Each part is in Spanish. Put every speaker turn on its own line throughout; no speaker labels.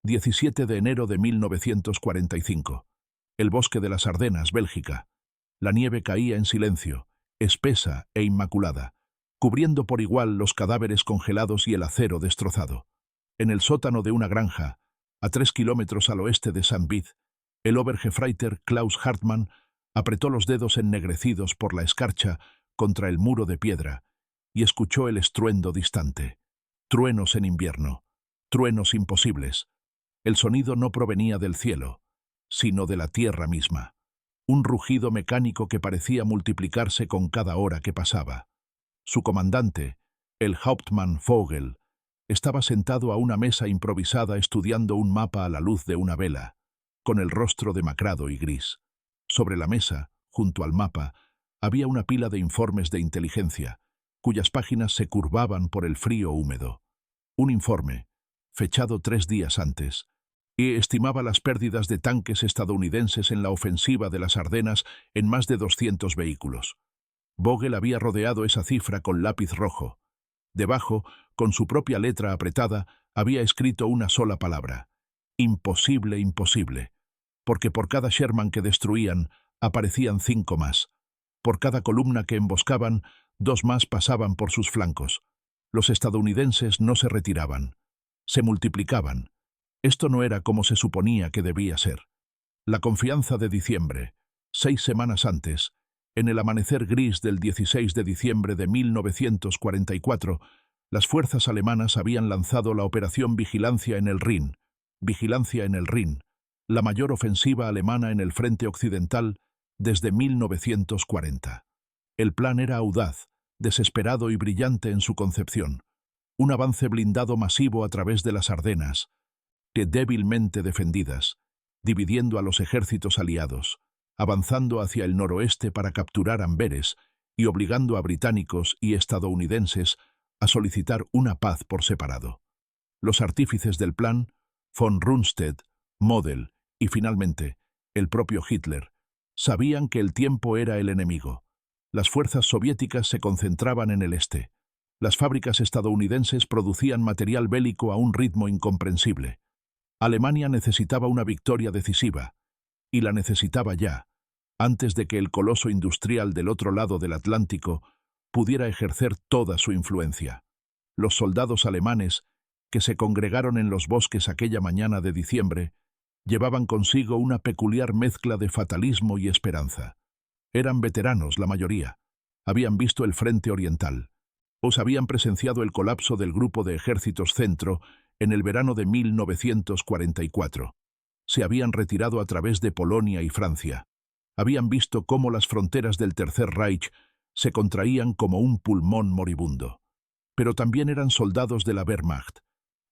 17 de enero de 1945. El bosque de las Ardenas, Bélgica. La nieve caía en silencio, espesa e inmaculada, cubriendo por igual los cadáveres congelados y el acero destrozado. En el sótano de una granja, a 3 kilómetros al oeste de Saint-Vith, el Obergefreiter Klaus Hartmann apretó los dedos ennegrecidos por la escarcha contra el muro de piedra y escuchó el estruendo distante. Truenos en invierno, truenos imposibles. El sonido no provenía del cielo, sino de la tierra misma. Un rugido mecánico que parecía multiplicarse con cada hora que pasaba. Su comandante, el Hauptmann Vogel, estaba sentado a una mesa improvisada estudiando un mapa a la luz de una vela, con el rostro demacrado y gris. Sobre la mesa, junto al mapa, había una pila de informes de inteligencia, cuyas páginas se curvaban por el frío húmedo. Un informe, fechado 3 días antes, y estimaba las pérdidas de tanques estadounidenses en la ofensiva de las Ardenas en más de 200 vehículos. Vogel había rodeado esa cifra con lápiz rojo. Debajo, con su propia letra apretada, había escrito una sola palabra: imposible, imposible, porque por cada Sherman que destruían, aparecían 5 más. Por cada columna que emboscaban, 2 más pasaban por sus flancos. Los estadounidenses no se retiraban, se multiplicaban. Esto no era como se suponía que debía ser. La confianza de diciembre, 6 semanas antes, en el amanecer gris del 16 de diciembre de 1944, las fuerzas alemanas habían lanzado la operación Vigilancia en el Rin, la mayor ofensiva alemana en el frente occidental desde 1940. El plan era audaz, desesperado y brillante en su concepción. Un avance blindado masivo a través de las Ardenas, que débilmente defendidas, dividiendo a los ejércitos aliados, avanzando hacia el noroeste para capturar Amberes y obligando a británicos y estadounidenses a solicitar una paz por separado. Los artífices del plan, von Rundstedt, Model y finalmente el propio Hitler, sabían que el tiempo era el enemigo. Las fuerzas soviéticas se concentraban en el este. Las fábricas estadounidenses producían material bélico a un ritmo incomprensible. Alemania necesitaba una victoria decisiva, y la necesitaba ya, antes de que el coloso industrial del otro lado del Atlántico pudiera ejercer toda su influencia. Los soldados alemanes, que se congregaron en los bosques aquella mañana de diciembre, llevaban consigo una peculiar mezcla de fatalismo y esperanza. Eran veteranos la mayoría, habían visto el frente oriental, o habían presenciado el colapso del grupo de ejércitos centro en el verano de 1944. Se habían retirado a través de Polonia y Francia. Habían visto cómo las fronteras del Tercer Reich se contraían como un pulmón moribundo. Pero también eran soldados de la Wehrmacht,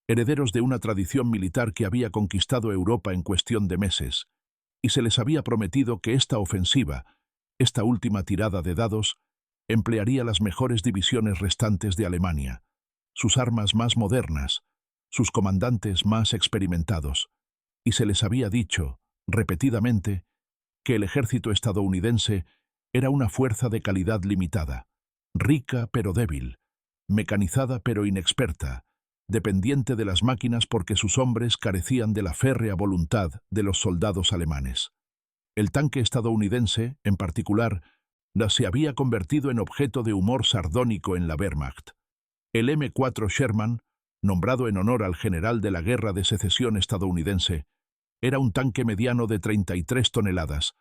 herederos de una tradición militar que había conquistado Europa en cuestión de meses, y se les había prometido que esta ofensiva, esta última tirada de dados, emplearía las mejores divisiones restantes de Alemania, sus armas más modernas, sus comandantes más experimentados, y se les había dicho, repetidamente, que el ejército estadounidense era una fuerza de calidad limitada, rica pero débil, mecanizada pero inexperta, dependiente de las máquinas porque sus hombres carecían de la férrea voluntad de los soldados alemanes. El tanque estadounidense, en particular, se había convertido en objeto de humor sardónico en la Wehrmacht. El M4 Sherman, nombrado en honor al general de la Guerra de Secesión estadounidense, era un tanque mediano de 33 toneladas,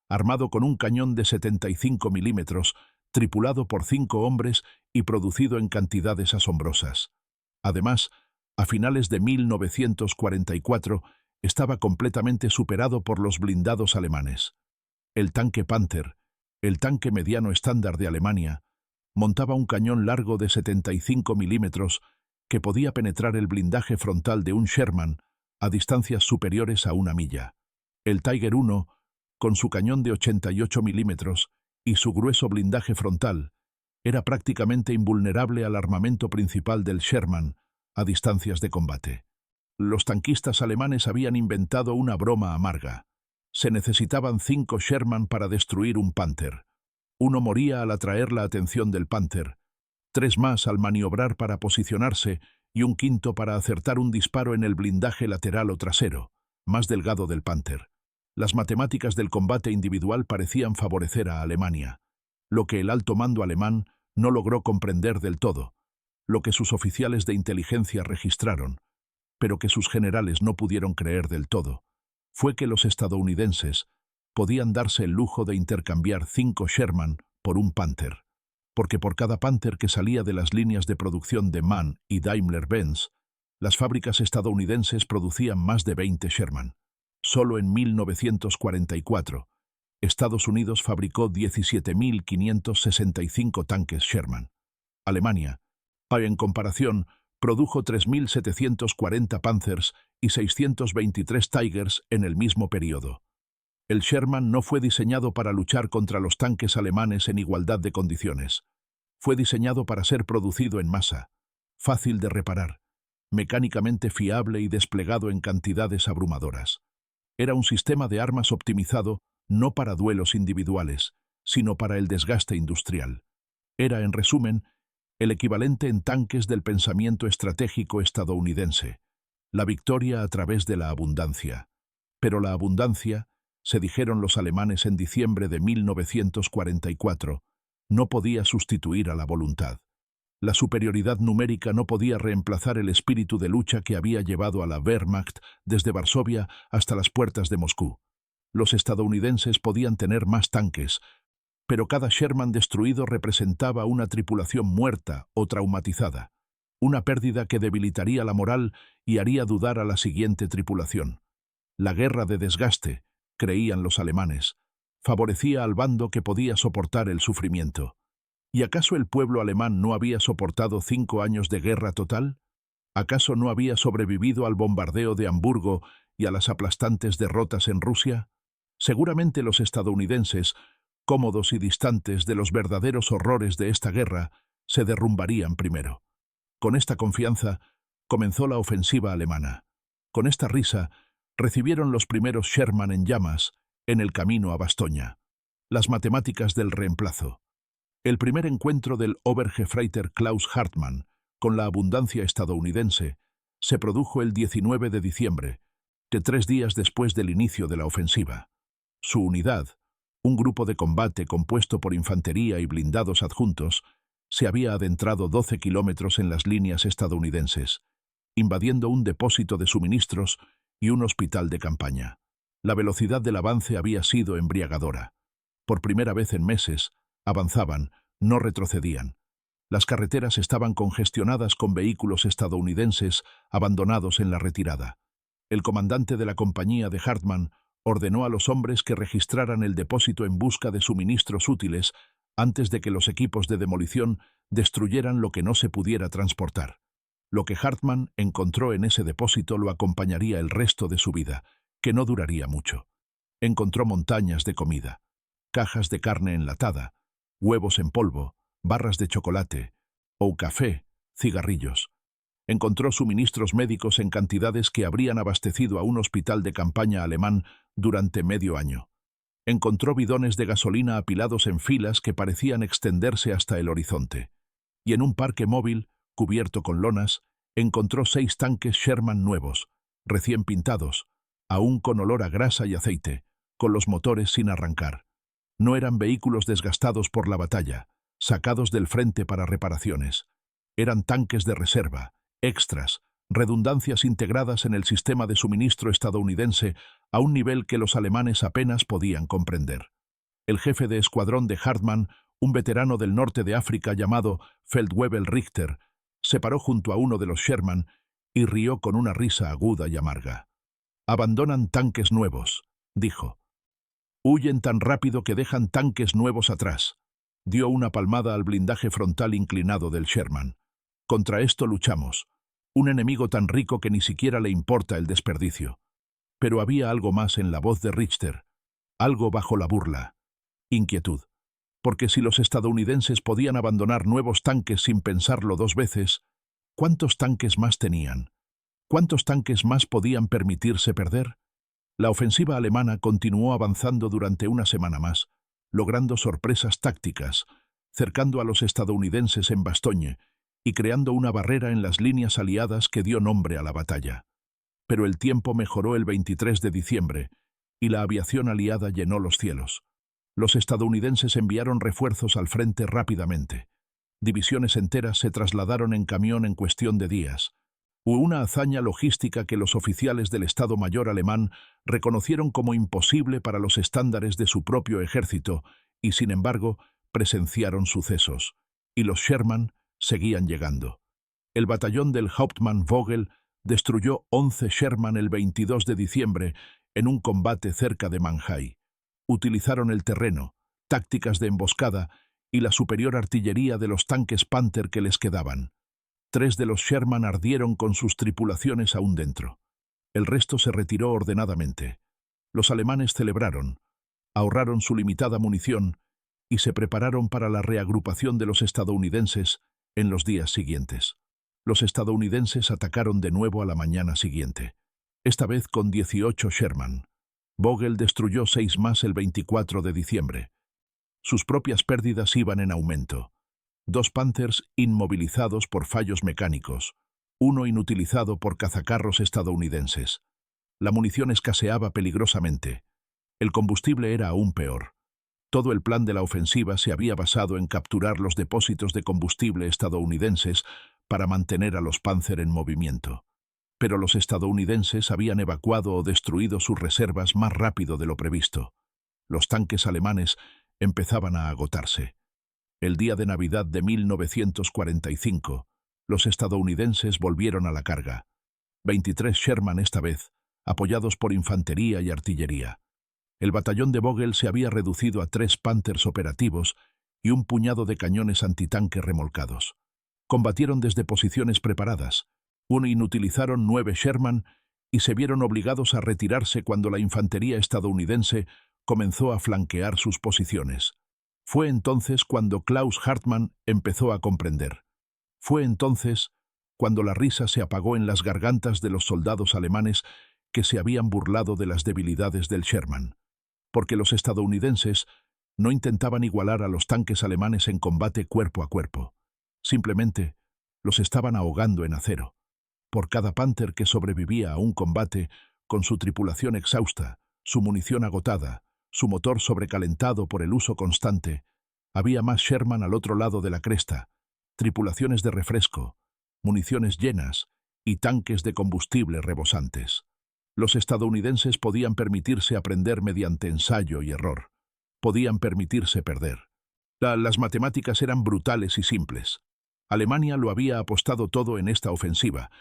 armado con un cañón de 75 milímetros, tripulado por 5 hombres y producido en cantidades asombrosas. Además, a finales de 1944, estaba completamente superado por los blindados alemanes. El tanque Panther, el tanque mediano estándar de Alemania, montaba un cañón largo de 75 milímetros que podía penetrar el blindaje frontal de un Sherman a distancias superiores a 1 milla. El Tiger I, con su cañón de 88 milímetros y su grueso blindaje frontal, era prácticamente invulnerable al armamento principal del Sherman a distancias de combate. Los tanquistas alemanes habían inventado una broma amarga. Se necesitaban 5 Sherman para destruir un Panther. Uno moría al atraer la atención del Panther, 3 más al maniobrar para posicionarse y un quinto para acertar un disparo en el blindaje lateral o trasero, más delgado del Panther. Las matemáticas del combate individual parecían favorecer a Alemania, lo que el alto mando alemán no logró comprender del todo, lo que sus oficiales de inteligencia registraron, pero que sus generales no pudieron creer del todo, fue que los estadounidenses podían darse el lujo de intercambiar 5 Sherman por un Panther, porque por cada Panther que salía de las líneas de producción de MAN y Daimler-Benz, las fábricas estadounidenses producían más de 20 Sherman. Solo en 1944, Estados Unidos fabricó 17.565 tanques Sherman. Alemania, en comparación, produjo 3.740 Panthers y 623 Tigers en el mismo periodo. El Sherman no fue diseñado para luchar contra los tanques alemanes en igualdad de condiciones. Fue diseñado para ser producido en masa, fácil de reparar, mecánicamente fiable y desplegado en cantidades abrumadoras. Era un sistema de armas optimizado no para duelos individuales, sino para el desgaste industrial. Era, en resumen, el equivalente en tanques del pensamiento estratégico estadounidense, la victoria a través de la abundancia. Pero la abundancia, se dijeron los alemanes en diciembre de 1944, no podía sustituir a la voluntad. La superioridad numérica no podía reemplazar el espíritu de lucha que había llevado a la Wehrmacht desde Varsovia hasta las puertas de Moscú. Los estadounidenses podían tener más tanques, pero cada Sherman destruido representaba una tripulación muerta o traumatizada, una pérdida que debilitaría la moral y haría dudar a la siguiente tripulación. La guerra de desgaste, creían los alemanes, favorecía al bando que podía soportar el sufrimiento. ¿Y acaso el pueblo alemán no había soportado 5 años de guerra total? ¿Acaso no había sobrevivido al bombardeo de Hamburgo y a las aplastantes derrotas en Rusia? Seguramente los estadounidenses, cómodos y distantes de los verdaderos horrores de esta guerra, se derrumbarían primero. Con esta confianza comenzó la ofensiva alemana. Con esta risa recibieron los primeros Sherman en llamas en el camino a Bastoña. Las matemáticas del reemplazo. El primer encuentro del Obergefreiter Klaus Hartmann con la abundancia estadounidense se produjo el 19 de diciembre, de 3 días después del inicio de la ofensiva. Su unidad, un grupo de combate compuesto por infantería y blindados adjuntos, se había adentrado 12 kilómetros en las líneas estadounidenses, invadiendo un depósito de suministros y un hospital de campaña. La velocidad del avance había sido embriagadora. Por primera vez en meses, avanzaban, no retrocedían. Las carreteras estaban congestionadas con vehículos estadounidenses abandonados en la retirada. El comandante de la compañía de Hartmann ordenó a los hombres que registraran el depósito en busca de suministros útiles antes de que los equipos de demolición destruyeran lo que no se pudiera transportar. Lo que Hartmann encontró en ese depósito lo acompañaría el resto de su vida, que no duraría mucho. Encontró montañas de comida, cajas de carne enlatada, huevos en polvo, barras de chocolate, o café, cigarrillos. Encontró suministros médicos en cantidades que habrían abastecido a un hospital de campaña alemán durante medio año. Encontró bidones de gasolina apilados en filas que parecían extenderse hasta el horizonte. Y en un parque móvil, cubierto con lonas, encontró 6 tanques Sherman nuevos, recién pintados, aún con olor a grasa y aceite, con los motores sin arrancar. No eran vehículos desgastados por la batalla, sacados del frente para reparaciones. Eran tanques de reserva, extras, redundancias integradas en el sistema de suministro estadounidense a un nivel que los alemanes apenas podían comprender. El jefe de escuadrón de Hartmann, un veterano del norte de África llamado Feldwebel Richter, se paró junto a uno de los Sherman y rió con una risa aguda y amarga. «Abandonan tanques nuevos», dijo. «Huyen tan rápido que dejan tanques nuevos atrás». Dio una palmada al blindaje frontal inclinado del Sherman. «Contra esto luchamos. Un enemigo tan rico que ni siquiera le importa el desperdicio». Pero había algo más en la voz de Richter, algo bajo la burla. Inquietud. Porque si los estadounidenses podían abandonar nuevos tanques sin pensarlo 2 veces, ¿cuántos tanques más tenían? ¿Cuántos tanques más podían permitirse perder? La ofensiva alemana continuó avanzando durante una semana más, logrando sorpresas tácticas, cercando a los estadounidenses en Bastogne y creando una barrera en las líneas aliadas que dio nombre a la batalla. Pero el tiempo mejoró el 23 de diciembre y la aviación aliada llenó los cielos. Los estadounidenses enviaron refuerzos al frente rápidamente. Divisiones enteras se trasladaron en camión en cuestión de días. Hubo una hazaña logística que los oficiales del Estado Mayor alemán reconocieron como imposible para los estándares de su propio ejército y, sin embargo, presenciaron sucesos. Y los Sherman seguían llegando. El batallón del Hauptmann Vogel destruyó 11 Sherman el 22 de diciembre en un combate cerca de Manhai. Utilizaron el terreno, tácticas de emboscada y la superior artillería de los tanques Panther que les quedaban. 3 de los Sherman ardieron con sus tripulaciones aún dentro. El resto se retiró ordenadamente. Los alemanes celebraron, ahorraron su limitada munición y se prepararon para la reagrupación de los estadounidenses en los días siguientes. Los estadounidenses atacaron de nuevo a la mañana siguiente, esta vez con 18 Sherman. Vogel destruyó 6 más el 24 de diciembre. Sus propias pérdidas iban en aumento. 2 Panthers inmovilizados por fallos mecánicos, 1 inutilizado por cazacarros estadounidenses. La munición escaseaba peligrosamente. El combustible era aún peor. Todo el plan de la ofensiva se había basado en capturar los depósitos de combustible estadounidenses para mantener a los Panzer en movimiento. Pero los estadounidenses habían evacuado o destruido sus reservas más rápido de lo previsto. Los tanques alemanes empezaban a agotarse. El día de Navidad de 1945, los estadounidenses volvieron a la carga. 23 Sherman esta vez, apoyados por infantería y artillería. El batallón de Vogel se había reducido a 3 Panthers operativos y un puñado de cañones antitanque remolcados. Combatieron desde posiciones preparadas, inutilizaron 9 Sherman y se vieron obligados a retirarse cuando la infantería estadounidense comenzó a flanquear sus posiciones. Fue entonces cuando Klaus Hartmann empezó a comprender. Fue entonces cuando la risa se apagó en las gargantas de los soldados alemanes que se habían burlado de las debilidades del Sherman. Porque los estadounidenses no intentaban igualar a los tanques alemanes en combate cuerpo a cuerpo. Simplemente los estaban ahogando en acero. Por cada Panther que sobrevivía a un combate, con su tripulación exhausta, su munición agotada, su motor sobrecalentado por el uso constante, había más Sherman al otro lado de la cresta, tripulaciones de refresco, municiones llenas y tanques de combustible rebosantes. Los estadounidenses podían permitirse aprender mediante ensayo y error. Podían permitirse perder. Las matemáticas eran brutales y simples. Alemania lo había apostado todo en esta ofensiva,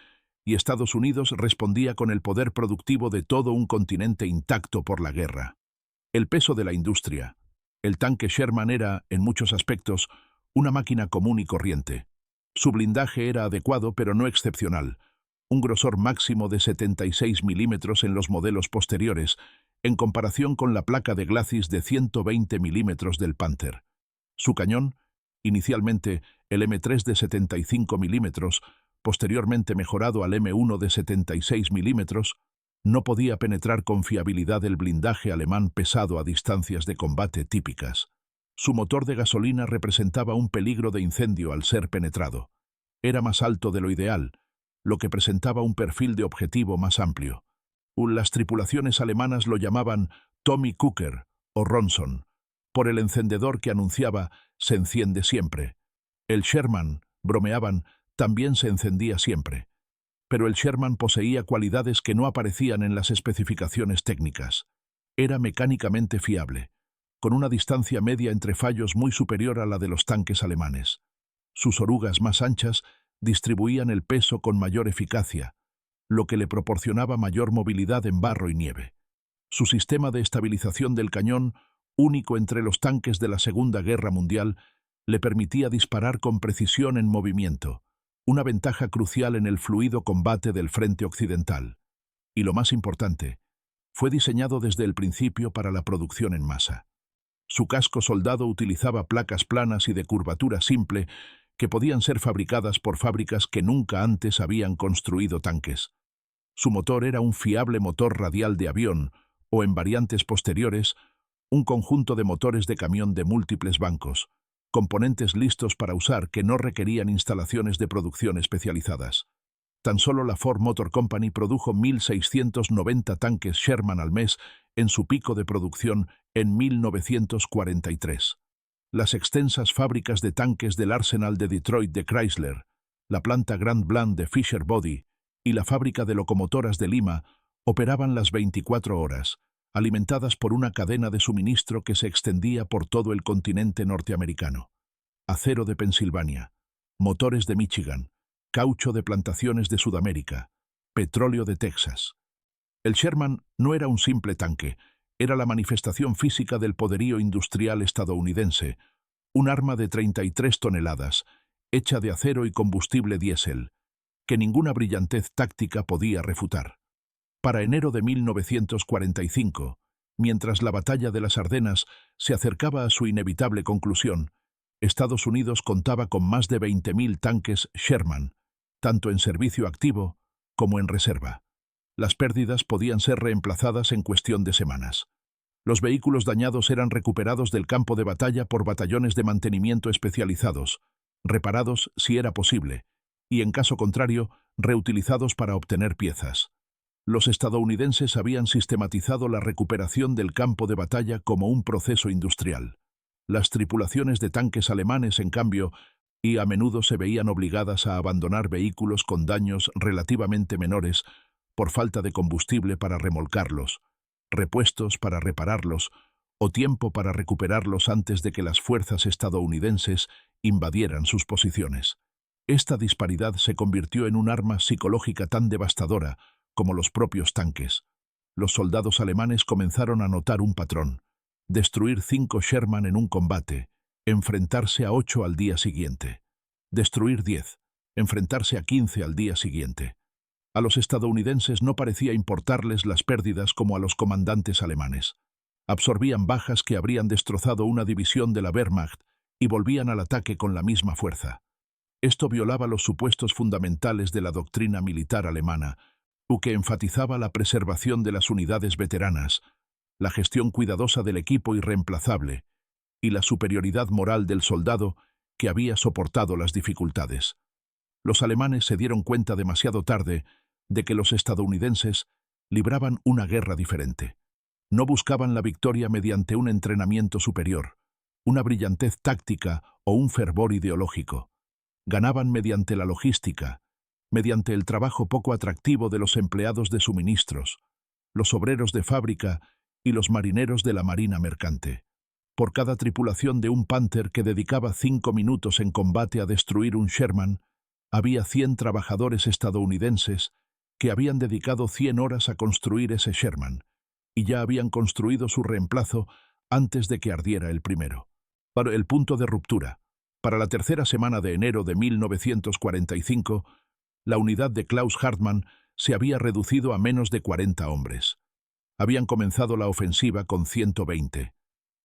y Estados Unidos respondía con el poder productivo de todo un continente intacto por la guerra. El peso de la industria. El tanque Sherman era, en muchos aspectos, una máquina común y corriente. Su blindaje era adecuado pero no excepcional, un grosor máximo de 76 milímetros en los modelos posteriores, en comparación con la placa de glacis de 120 milímetros del Panther. Su cañón, inicialmente el M3 de 75 milímetros, posteriormente mejorado al M1 de 76 milímetros, no podía penetrar con fiabilidad el blindaje alemán pesado a distancias de combate típicas. Su motor de gasolina representaba un peligro de incendio al ser penetrado. Era más alto de lo ideal, lo que presentaba un perfil de objetivo más amplio. Las tripulaciones alemanas lo llamaban Tommy Cooker o Ronson, por el encendedor que anunciaba «se enciende siempre». El Sherman, bromeaban, también se encendía siempre. Pero el Sherman poseía cualidades que no aparecían en las especificaciones técnicas. Era mecánicamente fiable, con una distancia media entre fallos muy superior a la de los tanques alemanes. Sus orugas más anchas distribuían el peso con mayor eficacia, lo que le proporcionaba mayor movilidad en barro y nieve. Su sistema de estabilización del cañón, único entre los tanques de la Segunda Guerra Mundial, le permitía disparar con precisión en movimiento, una ventaja crucial en el fluido combate del frente occidental. Y lo más importante, fue diseñado desde el principio para la producción en masa. Su casco soldado utilizaba placas planas y de curvatura simple que podían ser fabricadas por fábricas que nunca antes habían construido tanques. Su motor era un fiable motor radial de avión, o en variantes posteriores, un conjunto de motores de camión de múltiples bancos, componentes listos para usar que no requerían instalaciones de producción especializadas. Tan solo la Ford Motor Company produjo 1.690 tanques Sherman al mes en su pico de producción en 1943. Las extensas fábricas de tanques del Arsenal de Detroit de Chrysler, la planta Grand Blanc de Fisher Body y la fábrica de locomotoras de Lima operaban las 24 horas, alimentadas por una cadena de suministro que se extendía por todo el continente norteamericano. Acero de Pensilvania, motores de Michigan, caucho de plantaciones de Sudamérica, petróleo de Texas. El Sherman no era un simple tanque, era la manifestación física del poderío industrial estadounidense, un arma de 33 toneladas, hecha de acero y combustible diésel, que ninguna brillantez táctica podía refutar. Para enero de 1945, mientras la batalla de las Ardenas se acercaba a su inevitable conclusión, Estados Unidos contaba con más de 20.000 tanques Sherman, tanto en servicio activo como en reserva. Las pérdidas podían ser reemplazadas en cuestión de semanas. Los vehículos dañados eran recuperados del campo de batalla por batallones de mantenimiento especializados, reparados si era posible, y en caso contrario, reutilizados para obtener piezas. Los estadounidenses habían sistematizado la recuperación del campo de batalla como un proceso industrial. Las tripulaciones de tanques alemanes, en cambio, y a menudo se veían obligadas a abandonar vehículos con daños relativamente menores por falta de combustible para remolcarlos, repuestos para repararlos o tiempo para recuperarlos antes de que las fuerzas estadounidenses invadieran sus posiciones. Esta disparidad se convirtió en un arma psicológica tan devastadora como los propios tanques. Los soldados alemanes comenzaron a notar un patrón: destruir 5 Sherman en un combate, enfrentarse a 8 al día siguiente. Destruir 10, enfrentarse a 15 al día siguiente. A los estadounidenses no parecía importarles las pérdidas como a los comandantes alemanes. Absorbían bajas que habrían destrozado una división de la Wehrmacht y volvían al ataque con la misma fuerza. Esto violaba los supuestos fundamentales de la doctrina militar alemana, que enfatizaba la preservación de las unidades veteranas, la gestión cuidadosa del equipo irreemplazable y la superioridad moral del soldado que había soportado las dificultades. Los alemanes se dieron cuenta demasiado tarde de que los estadounidenses libraban una guerra diferente. No buscaban la victoria mediante un entrenamiento superior, una brillantez táctica o un fervor ideológico. Ganaban mediante la logística, mediante el trabajo poco atractivo de los empleados de suministros, los obreros de fábrica y los marineros de la marina mercante. Por cada tripulación de un Panther que dedicaba 5 minutos en combate a destruir un Sherman, había 100 trabajadores estadounidenses que habían dedicado 100 horas a construir ese Sherman, y ya habían construido su reemplazo antes de que ardiera el primero. Para el punto de ruptura, para la tercera semana de enero de 1945, la unidad de Klaus Hartmann se había reducido a menos de 40 hombres. Habían comenzado la ofensiva con 120.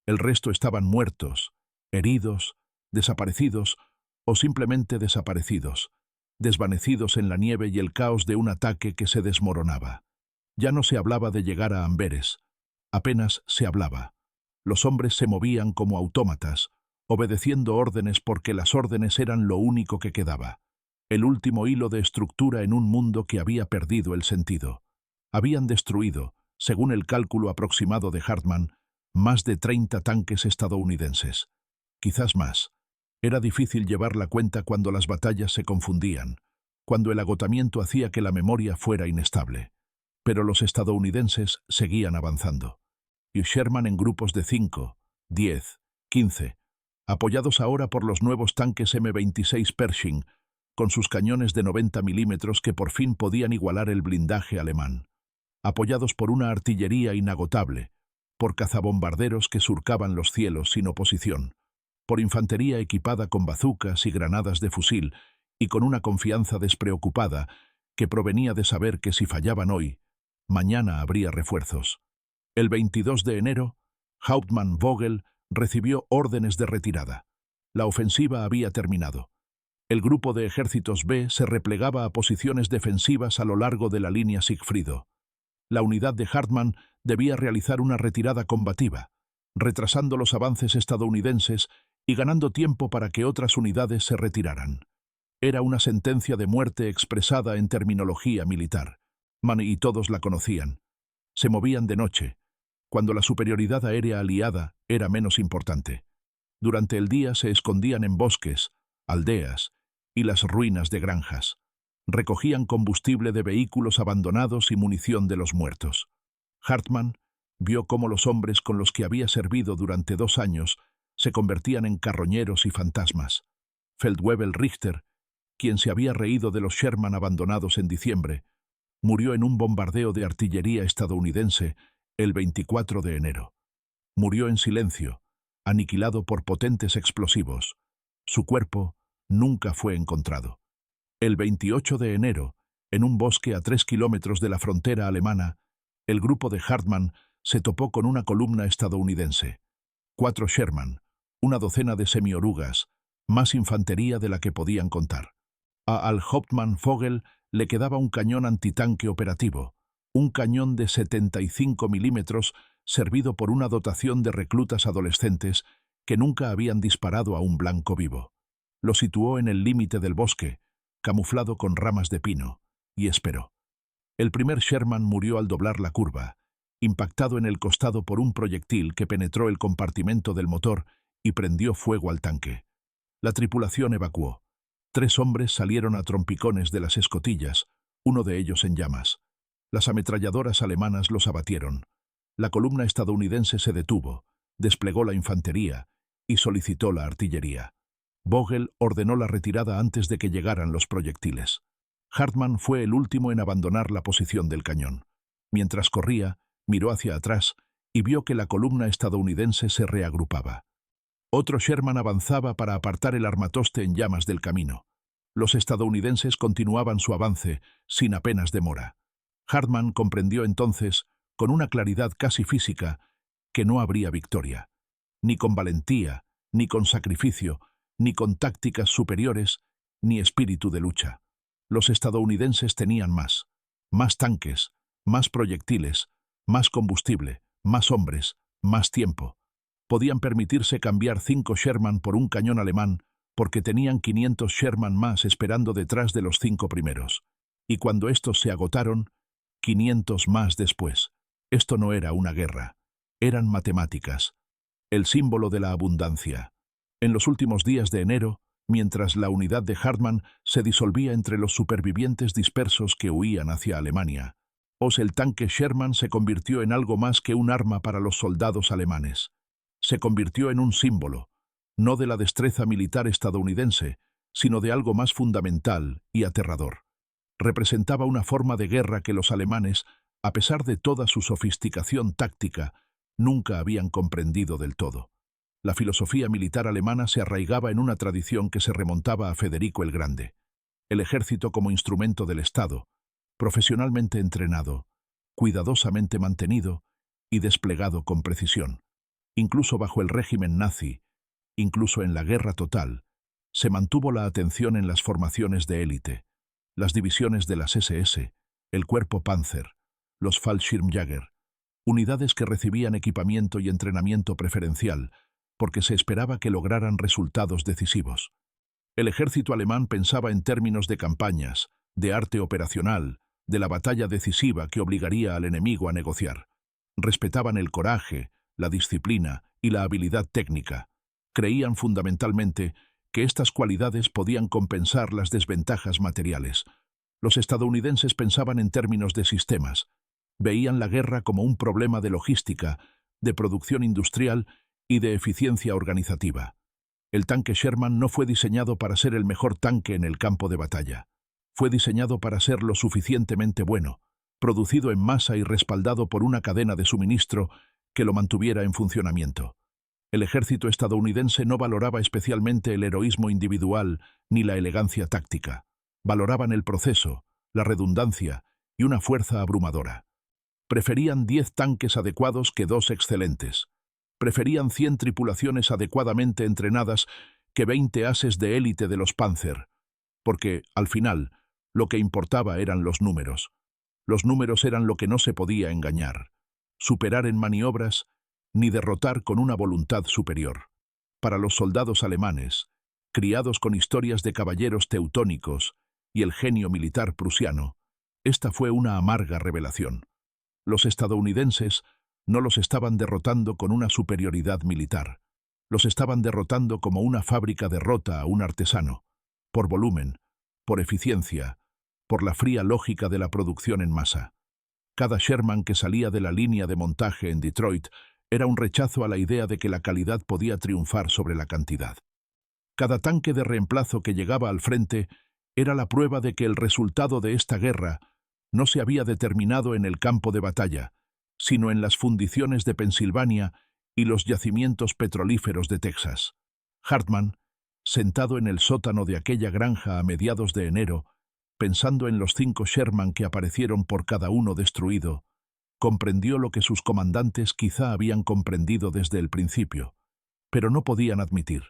El resto estaban muertos, heridos, desaparecidos o simplemente desaparecidos, desvanecidos en la nieve y el caos de un ataque que se desmoronaba. Ya no se hablaba de llegar a Amberes, apenas se hablaba. Los hombres se movían como autómatas, obedeciendo órdenes porque las órdenes eran lo único que quedaba. El último hilo de estructura en un mundo que había perdido el sentido. Habían destruido, según el cálculo aproximado de Hartmann, más de 30 tanques estadounidenses. Quizás más. Era difícil llevar la cuenta cuando las batallas se confundían, cuando el agotamiento hacía que la memoria fuera inestable. Pero los estadounidenses seguían avanzando. Y Sherman en grupos de 5, 10, 15, apoyados ahora por los nuevos tanques M26 Pershing, con sus cañones de 90 milímetros que por fin podían igualar el blindaje alemán. Apoyados por una artillería inagotable, por cazabombarderos que surcaban los cielos sin oposición, por infantería equipada con bazucas y granadas de fusil, y con una confianza despreocupada que provenía de saber que si fallaban hoy, mañana habría refuerzos. El 22 de enero, Hauptmann Vogel recibió órdenes de retirada. La ofensiva había terminado. El grupo de ejércitos B se replegaba a posiciones defensivas a lo largo de la línea Sigfrido. La unidad de Hartmann debía realizar una retirada combativa, retrasando los avances estadounidenses y ganando tiempo para que otras unidades se retiraran. Era una sentencia de muerte expresada en terminología militar. Y todos la conocían. Se movían de noche, cuando la superioridad aérea aliada era menos importante. Durante el día se escondían en bosques, aldeas y las ruinas de granjas. Recogían combustible de vehículos abandonados y munición de los muertos. Hartmann vio cómo los hombres con los que había servido durante 2 años se convertían en carroñeros y fantasmas. Feldwebel Richter, quien se había reído de los Sherman abandonados en diciembre, murió en un bombardeo de artillería estadounidense el 24 de enero. Murió en silencio, aniquilado por potentes explosivos. Su cuerpo nunca fue encontrado. El 28 de enero, en un bosque a 3 kilómetros de la frontera alemana, el grupo de Hartmann se topó con una columna estadounidense. 4 Sherman, una docena de semiorugas, más infantería de la que podían contar. Al Hauptmann Vogel le quedaba un cañón antitanque operativo, un cañón de 75 milímetros servido por una dotación de reclutas adolescentes que nunca habían disparado a un blanco vivo. Lo situó en el límite del bosque, camuflado con ramas de pino, y esperó. El primer Sherman murió al doblar la curva, impactado en el costado por un proyectil que penetró el compartimento del motor y prendió fuego al tanque. La tripulación evacuó. 3 hombres salieron a trompicones de las escotillas, uno de ellos en llamas. Las ametralladoras alemanas los abatieron. La columna estadounidense se detuvo, desplegó la infantería y solicitó la artillería. Vogel ordenó la retirada antes de que llegaran los proyectiles. Hartmann fue el último en abandonar la posición del cañón. Mientras corría, miró hacia atrás y vio que la columna estadounidense se reagrupaba. Otro Sherman avanzaba para apartar el armatoste en llamas del camino. Los estadounidenses continuaban su avance, sin apenas demora. Hartmann comprendió entonces, con una claridad casi física, que no habría victoria. Ni con valentía, ni con sacrificio, ni con tácticas superiores, ni espíritu de lucha. Los estadounidenses tenían más tanques, más proyectiles, más combustible, más hombres, más tiempo. Podían permitirse cambiar 5 Sherman por un cañón alemán porque tenían 500 Sherman más esperando detrás de los 5 primeros. Y cuando estos se agotaron, 500 más después. Esto no era una guerra. Eran matemáticas. El símbolo de la abundancia. En los últimos días de enero, mientras la unidad de Hartmann se disolvía entre los supervivientes dispersos que huían hacia Alemania, el tanque Sherman se convirtió en algo más que un arma para los soldados alemanes. Se convirtió en un símbolo, no de la destreza militar estadounidense, sino de algo más fundamental y aterrador. Representaba una forma de guerra que los alemanes, a pesar de toda su sofisticación táctica, nunca habían comprendido del todo. La filosofía militar alemana se arraigaba en una tradición que se remontaba a Federico el Grande. El ejército como instrumento del Estado, profesionalmente entrenado, cuidadosamente mantenido y desplegado con precisión. Incluso bajo el régimen nazi, incluso en la guerra total, se mantuvo la atención en las formaciones de élite, las divisiones de las SS, el cuerpo Panzer, los Fallschirmjäger, unidades que recibían equipamiento y entrenamiento preferencial, porque se esperaba que lograran resultados decisivos. El ejército alemán pensaba en términos de campañas, de arte operacional, de la batalla decisiva que obligaría al enemigo a negociar. Respetaban el coraje, la disciplina y la habilidad técnica. Creían fundamentalmente que estas cualidades podían compensar las desventajas materiales. Los estadounidenses pensaban en términos de sistemas. Veían la guerra como un problema de logística, de producción industrial y de eficiencia organizativa. El tanque Sherman no fue diseñado para ser el mejor tanque en el campo de batalla. Fue diseñado para ser lo suficientemente bueno, producido en masa y respaldado por una cadena de suministro que lo mantuviera en funcionamiento. El ejército estadounidense no valoraba especialmente el heroísmo individual ni la elegancia táctica. Valoraban el proceso, la redundancia y una fuerza abrumadora. Preferían 10 tanques adecuados que 2 excelentes. Preferían 100 tripulaciones adecuadamente entrenadas que 20 ases de élite de los Panzer, porque, al final, lo que importaba eran los números. Los números eran lo que no se podía engañar, superar en maniobras, ni derrotar con una voluntad superior. Para los soldados alemanes, criados con historias de caballeros teutónicos y el genio militar prusiano, esta fue una amarga revelación. Los estadounidenses no los estaban derrotando con una superioridad militar. Los estaban derrotando como una fábrica derrota a un artesano, por volumen, por eficiencia, por la fría lógica de la producción en masa. Cada Sherman que salía de la línea de montaje en Detroit era un rechazo a la idea de que la calidad podía triunfar sobre la cantidad. Cada tanque de reemplazo que llegaba al frente era la prueba de que el resultado de esta guerra no se había determinado en el campo de batalla, sino en las fundiciones de Pensilvania y los yacimientos petrolíferos de Texas. Hartmann, sentado en el sótano de aquella granja a mediados de enero, pensando en los 5 Sherman que aparecieron por cada uno destruido, comprendió lo que sus comandantes quizá habían comprendido desde el principio, pero no podían admitir.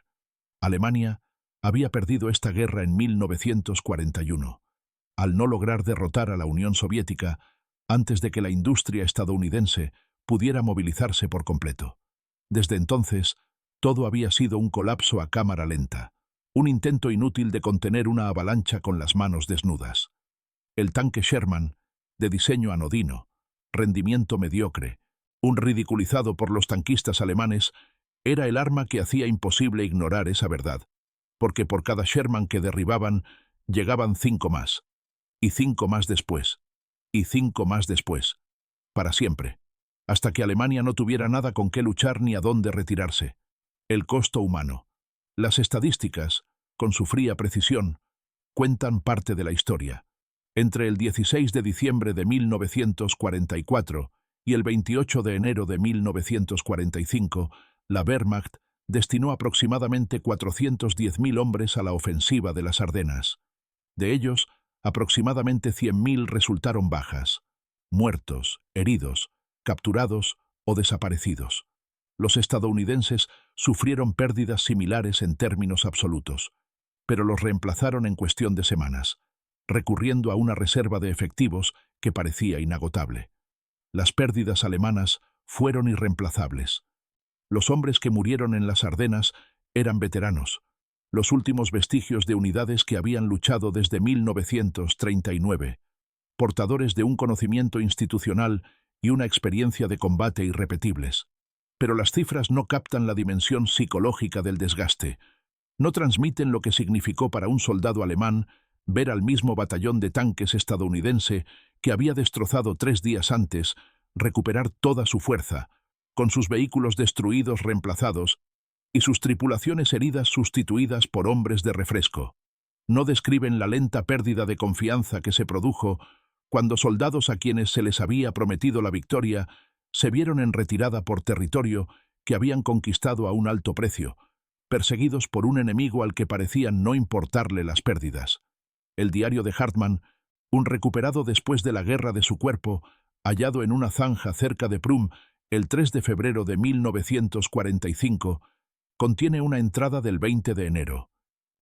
Alemania había perdido esta guerra en 1941, al no lograr derrotar a la Unión Soviética antes de que la industria estadounidense pudiera movilizarse por completo. Desde entonces, todo había sido un colapso a cámara lenta, un intento inútil de contener una avalancha con las manos desnudas. El tanque Sherman, de diseño anodino, rendimiento mediocre, un ridiculizado por los tanquistas alemanes, era el arma que hacía imposible ignorar esa verdad, porque por cada Sherman que derribaban, llegaban 5 más, y 5 más después, y 5 más después, para siempre, hasta que Alemania no tuviera nada con qué luchar ni a dónde retirarse. El costo humano. Las estadísticas, con su fría precisión, cuentan parte de la historia. Entre el 16 de diciembre de 1944 y el 28 de enero de 1945, la Wehrmacht destinó aproximadamente 410.000 hombres a la ofensiva de las Ardenas. De ellos, aproximadamente 100.000 resultaron bajas, muertos, heridos, capturados o desaparecidos. Los estadounidenses sufrieron pérdidas similares en términos absolutos, pero los reemplazaron en cuestión de semanas, recurriendo a una reserva de efectivos que parecía inagotable. Las pérdidas alemanas fueron irreemplazables. Los hombres que murieron en las Ardenas eran veteranos, los últimos vestigios de unidades que habían luchado desde 1939, portadores de un conocimiento institucional y una experiencia de combate irrepetibles. Pero las cifras no captan la dimensión psicológica del desgaste, no transmiten lo que significó para un soldado alemán ver al mismo batallón de tanques estadounidense que había destrozado 3 días antes recuperar toda su fuerza, con sus vehículos destruidos reemplazados y sus tripulaciones heridas sustituidas por hombres de refresco. No describen la lenta pérdida de confianza que se produjo cuando soldados a quienes se les había prometido la victoria se vieron en retirada por territorio que habían conquistado a un alto precio, perseguidos por un enemigo al que parecían no importarle las pérdidas. El diario de Hartmann, un recuperado después de la guerra de su cuerpo, hallado en una zanja cerca de Prüm el 3 de febrero de 1945, contiene una entrada del 20 de enero.